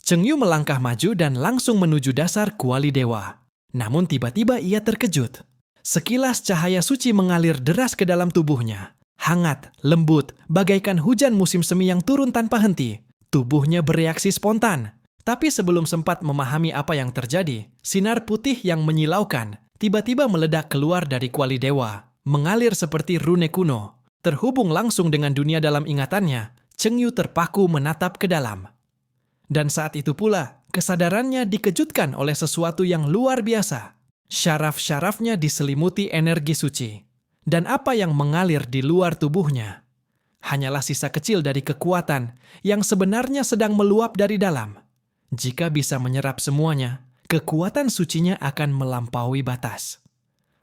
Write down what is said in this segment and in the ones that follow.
Chengyu melangkah maju dan langsung menuju dasar kuali dewa. Namun tiba-tiba ia terkejut. Sekilas cahaya suci mengalir deras ke dalam tubuhnya. Hangat, lembut, bagaikan hujan musim semi yang turun tanpa henti. Tubuhnya bereaksi spontan. Tapi sebelum sempat memahami apa yang terjadi, sinar putih yang menyilaukan tiba-tiba meledak keluar dari kuali dewa, mengalir seperti rune kuno. Terhubung langsung dengan dunia dalam ingatannya, Chengyu terpaku menatap ke dalam. Dan saat itu pula, kesadarannya dikejutkan oleh sesuatu yang luar biasa. Syaraf-syarafnya diselimuti energi suci. Dan apa yang mengalir di luar tubuhnya hanyalah sisa kecil dari kekuatan yang sebenarnya sedang meluap dari dalam. Jika bisa menyerap semuanya, kekuatan sucinya akan melampaui batas.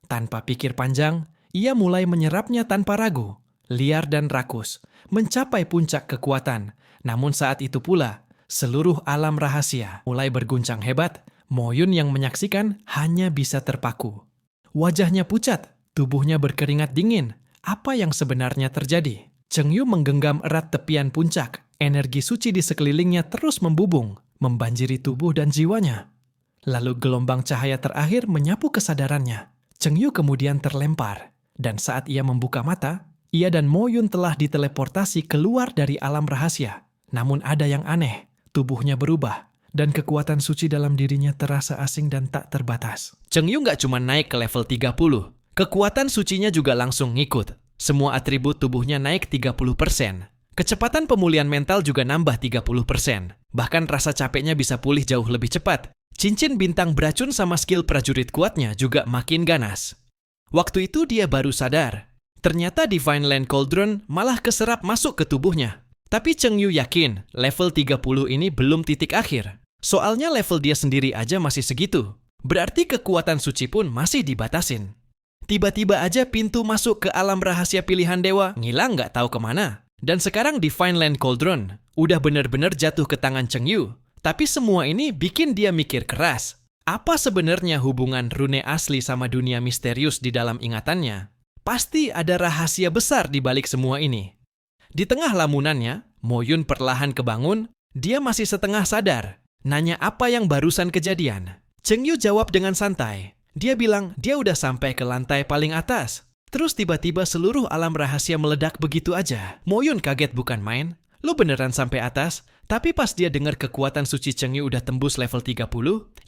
Tanpa pikir panjang, ia mulai menyerapnya tanpa ragu, liar dan rakus, mencapai puncak kekuatan. Namun saat itu pula, seluruh alam rahasia mulai berguncang hebat. Mo Yun yang menyaksikan hanya bisa terpaku. Wajahnya pucat, tubuhnya berkeringat dingin. Apa yang sebenarnya terjadi? Chengyu menggenggam erat tepian puncak. Energi suci di sekelilingnya terus membubung, membanjiri tubuh dan jiwanya. Lalu gelombang cahaya terakhir menyapu kesadarannya. Chengyu kemudian terlempar. Dan saat ia membuka mata, ia dan Mo Yun telah diteleportasi keluar dari alam rahasia. Namun ada yang aneh, tubuhnya berubah. Dan kekuatan suci dalam dirinya terasa asing dan tak terbatas. Chengyu nggak cuma naik ke level 30, kekuatan sucinya juga langsung ngikut. Semua atribut tubuhnya naik 30%. Kecepatan pemulihan mental juga nambah 30%. Bahkan rasa capeknya bisa pulih jauh lebih cepat. Cincin bintang beracun sama skill prajurit kuatnya juga makin ganas. Waktu itu dia baru sadar. Ternyata Divine Land Cauldron malah keserap masuk ke tubuhnya. Tapi Chengyu yakin level 30 ini belum titik akhir. Soalnya level dia sendiri aja masih segitu. Berarti kekuatan suci pun masih dibatasin. Tiba-tiba aja pintu masuk ke alam rahasia pilihan dewa ngilang nggak tahu kemana. Dan sekarang Divine Land Cauldron udah bener-bener jatuh ke tangan Chengyu. Tapi semua ini bikin dia mikir keras. Apa sebenarnya hubungan rune asli sama dunia misterius di dalam ingatannya? Pasti ada rahasia besar di balik semua ini. Di tengah lamunannya, Mo Yun perlahan kebangun. Dia masih setengah sadar. Nanya apa yang barusan kejadian. Chengyu jawab dengan santai. Dia bilang dia udah sampai ke lantai paling atas. Terus tiba-tiba seluruh alam rahasia meledak begitu aja. Mo Yun kaget bukan main. Lo beneran sampai atas? Tapi pas dia dengar kekuatan suci Chengyu udah tembus level 30,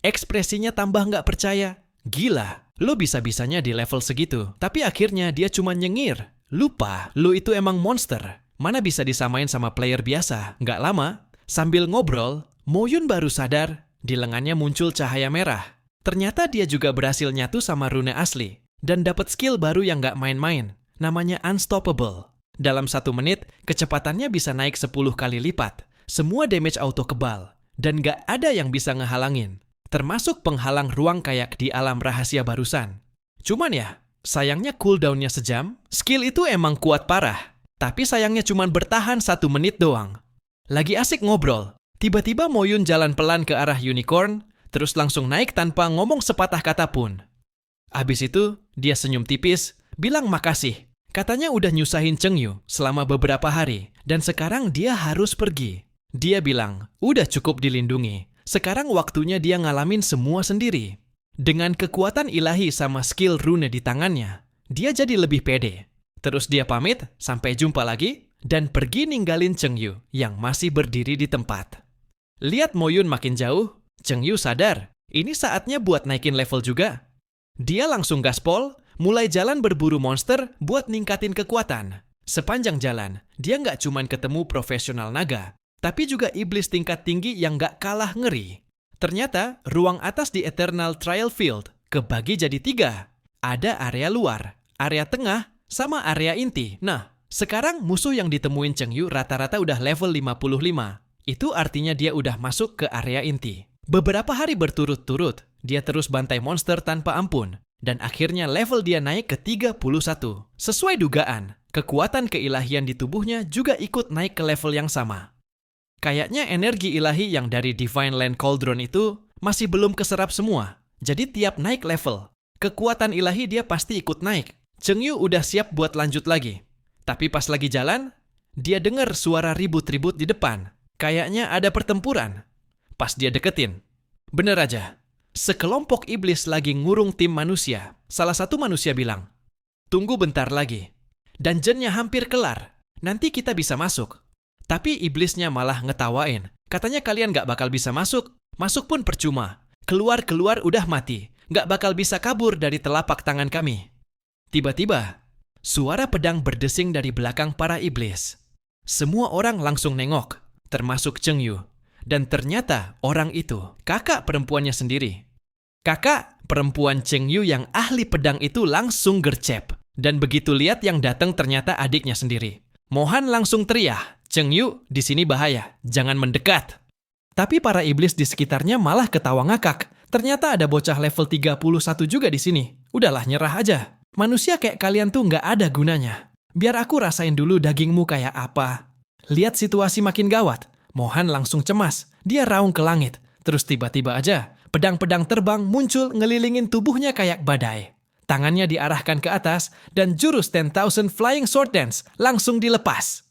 ekspresinya tambah nggak percaya. Gila, lo bisa-bisanya di level segitu. Tapi akhirnya dia cuma nyengir. Lupa, lo itu emang monster. Mana bisa disamain sama player biasa? Nggak lama, sambil ngobrol, Mo Yun baru sadar di lengannya muncul cahaya merah. Ternyata dia juga berhasil nyatu sama rune asli dan dapat skill baru yang nggak main-main. Namanya Unstoppable. Dalam 1 menit, kecepatannya bisa naik 10 kali lipat. Semua damage auto kebal dan nggak ada yang bisa ngehalangin. Termasuk penghalang ruang kayak di alam rahasia barusan. Cuman ya, sayangnya cooldownnya sejam. Skill itu emang kuat parah. Tapi sayangnya cuma bertahan 1 menit doang. Lagi asik ngobrol, tiba-tiba Mo Yun jalan pelan ke arah unicorn, terus langsung naik tanpa ngomong sepatah kata pun. Abis itu, dia senyum tipis, bilang makasih. Katanya udah nyusahin Chengyu selama beberapa hari, dan sekarang dia harus pergi. Dia bilang, udah cukup dilindungi. Sekarang waktunya dia ngalamin semua sendiri. Dengan kekuatan ilahi sama skill rune di tangannya, dia jadi lebih pede. Terus dia pamit, sampai jumpa lagi, dan pergi ninggalin Chengyu yang masih berdiri di tempat. Lihat Mo Yun makin jauh, Chengyu sadar, ini saatnya buat naikin level juga. Dia langsung gaspol, mulai jalan berburu monster buat ningkatin kekuatan. Sepanjang jalan, dia nggak cuman ketemu profesional naga, tapi juga iblis tingkat tinggi yang nggak kalah ngeri. Ternyata, ruang atas di Eternal Trial Field kebagi jadi 3. Ada area luar, area tengah, sama area inti. Nah, sekarang musuh yang ditemuin Chengyu rata-rata udah level 55. Itu artinya dia udah masuk ke area inti. Beberapa hari berturut-turut, dia terus bantai monster tanpa ampun. Dan akhirnya level dia naik ke 31. Sesuai dugaan, kekuatan keilahian di tubuhnya juga ikut naik ke level yang sama. Kayaknya energi ilahi yang dari Divine Land Cauldron itu masih belum keserap semua. Jadi tiap naik level, kekuatan ilahi dia pasti ikut naik. Chengyu udah siap buat lanjut lagi. Tapi pas lagi jalan, dia dengar suara ribut-ribut di depan. Kayaknya ada pertempuran. pas dia deketin. Bener aja, sekelompok iblis lagi ngurung tim manusia. Salah satu manusia bilang, "Tunggu bentar lagi. Dungeonnya hampir kelar. Nanti kita bisa masuk." Tapi iblisnya malah ngetawain. Katanya kalian gak bakal bisa masuk. Masuk pun percuma. Keluar-keluar udah mati. Gak bakal bisa kabur dari telapak tangan kami. Tiba-tiba, suara pedang berdesing dari belakang para iblis. Semua orang langsung nengok, termasuk Cheng Yu. Dan ternyata orang itu kakak perempuannya sendiri. Kakak perempuan Cheng Yu yang ahli pedang itu langsung gercep. Dan begitu lihat yang datang ternyata adiknya sendiri. Mohan langsung teriak, "Cheng Yu, di sini bahaya, jangan mendekat." Tapi para iblis di sekitarnya malah ketawa ngakak. Ternyata ada bocah level 31 juga di sini. Udahlah, nyerah aja. Manusia kayak kalian tuh nggak ada gunanya. Biar aku rasain dulu dagingmu kayak apa. Lihat situasi makin gawat. Mohan langsung cemas. Dia raung ke langit. Terus tiba-tiba aja, pedang-pedang terbang muncul ngelilingin tubuhnya kayak badai. Tangannya diarahkan ke atas dan jurus 10,000 Flying Sword Dance langsung dilepas.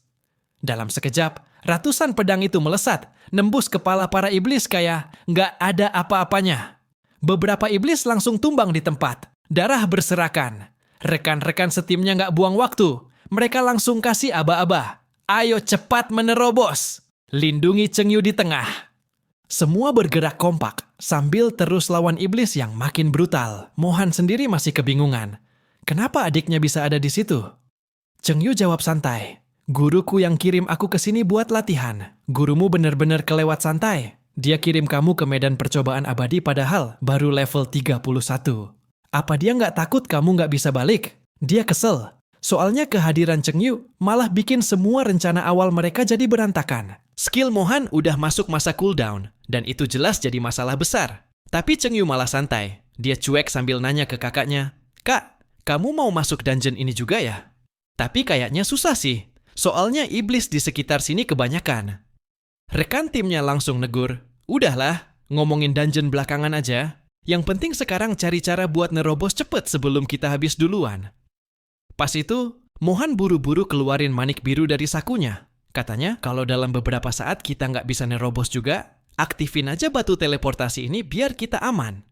Dalam sekejap, ratusan pedang itu melesat, nembus kepala para iblis kayak nggak ada apa-apanya. Beberapa iblis langsung tumbang di tempat. Darah berserakan. Rekan-rekan setimnya nggak buang waktu. Mereka langsung kasih aba-aba. "Ayo cepat menerobos. Lindungi Cheng Yu di tengah." Semua bergerak kompak sambil terus lawan iblis yang makin brutal. Mohan sendiri masih kebingungan. Kenapa adiknya bisa ada di situ? Cheng Yu jawab santai. "Guruku yang kirim aku ke sini buat latihan. Gurumu bener-bener kelewat santai. Dia kirim kamu ke medan percobaan abadi padahal baru level 31. Apa dia nggak takut kamu nggak bisa balik? Dia kesel. Soalnya kehadiran Cheng Yu malah bikin semua rencana awal mereka jadi berantakan. Skill Mohan udah masuk masa cooldown, dan itu jelas jadi masalah besar. Tapi Cheng Yu malah santai. Dia cuek sambil nanya ke kakaknya, "Kak, kamu mau masuk dungeon ini juga ya?" Tapi kayaknya susah sih. Soalnya iblis di sekitar sini kebanyakan. Rekan timnya langsung negur, "Udahlah, ngomongin dungeon belakangan aja. Yang penting sekarang cari cara buat nerobos cepet sebelum kita habis duluan." Pas itu, Mohan buru-buru keluarin manik biru dari sakunya. Katanya, kalau dalam beberapa saat kita nggak bisa nerobos juga, aktifin aja batu teleportasi ini biar kita aman.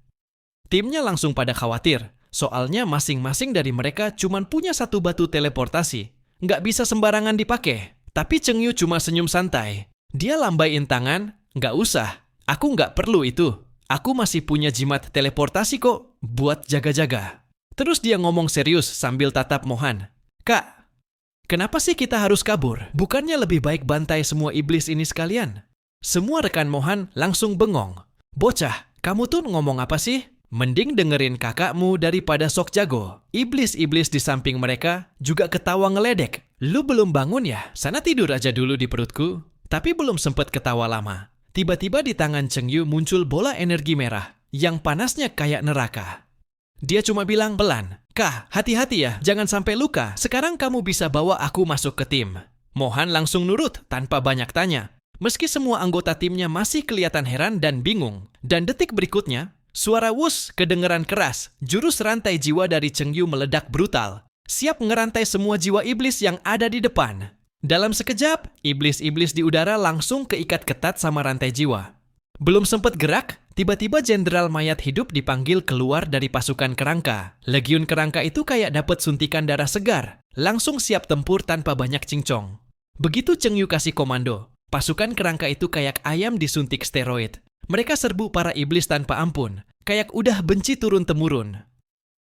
Timnya langsung pada khawatir, soalnya masing-masing dari mereka cuma punya satu batu teleportasi. Nggak bisa sembarangan dipakai. Tapi Cheng Yu cuma senyum santai. Dia lambaiin tangan, "Nggak usah, aku nggak perlu itu. Aku masih punya jimat teleportasi kok, buat jaga-jaga." Terus dia ngomong serius sambil tatap Mohan. "Kak, kenapa sih kita harus kabur? Bukannya lebih baik bantai semua iblis ini sekalian?" Semua rekan Mohan langsung bengong. "Bocah, kamu tuh ngomong apa sih? Mending dengerin kakakmu daripada sok jago." Iblis-iblis di samping mereka juga ketawa ngeledek. "Lu belum bangun ya? Sana tidur aja dulu di perutku." Tapi belum sempet ketawa lama. Tiba-tiba di tangan Cheng Yu muncul bola energi merah yang panasnya kayak neraka. Dia cuma bilang pelan, "Kak, hati-hati ya, jangan sampai luka. Sekarang kamu bisa bawa aku masuk ke tim." Mohan langsung nurut tanpa banyak tanya. Meski semua anggota timnya masih kelihatan heran dan bingung. Dan detik berikutnya, suara wush kedengeran keras. Jurus rantai jiwa dari Cheng Yu meledak brutal. Siap ngerantai semua jiwa iblis yang ada di depan. Dalam sekejap, iblis-iblis di udara langsung keikat ketat sama rantai jiwa. Belum sempat gerak, tiba-tiba Jenderal Mayat Hidup dipanggil keluar dari pasukan kerangka. Legiun kerangka itu kayak dapat suntikan darah segar, langsung siap tempur tanpa banyak cincong. Begitu Cheng Yu kasih komando, pasukan kerangka itu kayak ayam disuntik steroid. Mereka serbu para iblis tanpa ampun, kayak udah benci turun-temurun.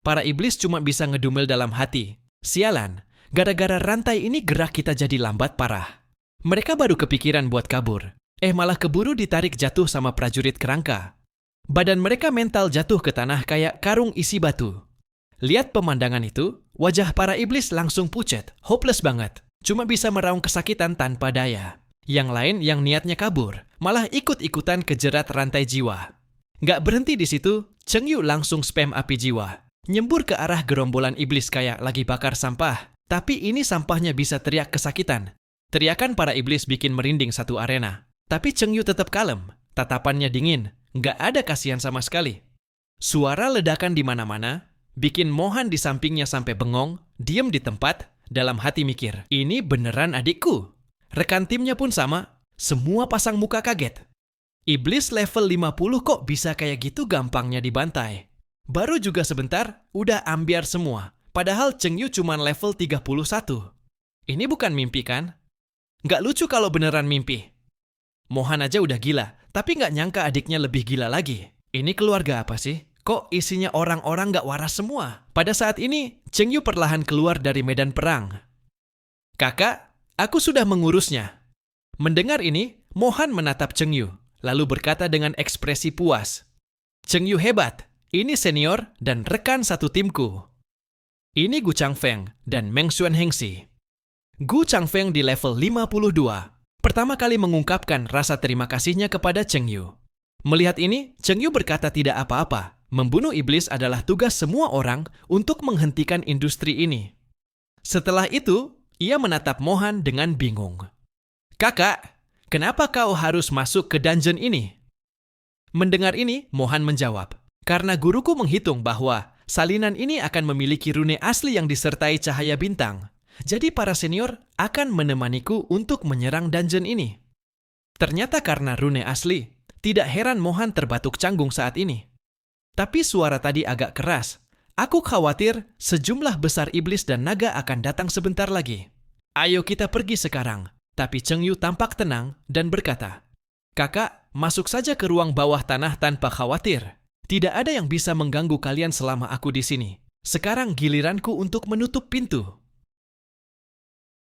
Para iblis cuma bisa ngedumel dalam hati. Sialan, gara-gara rantai ini gerak kita jadi lambat parah. Mereka baru kepikiran buat kabur. Malah keburu ditarik jatuh sama prajurit kerangka. Badan mereka mental jatuh ke tanah kayak karung isi batu. Lihat pemandangan itu, wajah para iblis langsung pucat, hopeless banget. Cuma bisa meraung kesakitan tanpa daya. Yang lain yang niatnya kabur, malah ikut-ikutan kejerat rantai jiwa. Nggak berhenti di situ, Cheng Yu langsung spam api jiwa. Nyembur ke arah gerombolan iblis kayak lagi bakar sampah. Tapi ini sampahnya bisa teriak kesakitan. Teriakan para iblis bikin merinding satu arena. Tapi Cheng Yu tetap kalem, tatapannya dingin, nggak ada kasihan sama sekali. Suara ledakan di mana-mana, bikin Mohan di sampingnya sampai bengong, diem di tempat, dalam hati mikir, ini beneran adikku. Rekan timnya pun sama, semua pasang muka kaget. Iblis level 50 kok bisa kayak gitu gampangnya dibantai. Baru juga sebentar, udah ambiar semua. Padahal Cheng Yu cuma level 31. Ini bukan mimpi kan? Nggak lucu kalau beneran mimpi. Mohan aja udah gila, tapi nggak nyangka adiknya lebih gila lagi. Ini keluarga apa sih? Kok isinya orang-orang nggak waras semua? Pada saat ini, Cheng Yu perlahan keluar dari medan perang. Kakak, aku sudah mengurusnya. Mendengar ini, Mohan menatap Cheng Yu, lalu berkata dengan ekspresi puas. Cheng Yu hebat, ini senior dan rekan satu timku. Ini Gu Changfeng dan Meng Xuan Hengxi. Gu Changfeng di level 52. Pertama kali mengungkapkan rasa terima kasihnya kepada Cheng Yu. Melihat ini, Cheng Yu berkata tidak apa-apa. Membunuh iblis adalah tugas semua orang untuk menghentikan industri ini. Setelah itu, ia menatap Mohan dengan bingung. Kakak, kenapa kau harus masuk ke dungeon ini? Mendengar ini, Mohan menjawab, karena guruku menghitung bahwa salinan ini akan memiliki rune asli yang disertai cahaya bintang. Jadi para senior akan menemaniku untuk menyerang dungeon ini. Ternyata karena rune asli, tidak heran Mohan terbatuk canggung saat ini. Tapi suara tadi agak keras. Aku khawatir sejumlah besar iblis dan naga akan datang sebentar lagi. Ayo kita pergi sekarang. Tapi Cheng Yu tampak tenang dan berkata, Kakak, masuk saja ke ruang bawah tanah tanpa khawatir. Tidak ada yang bisa mengganggu kalian selama aku di sini. Sekarang giliranku untuk menutup pintu.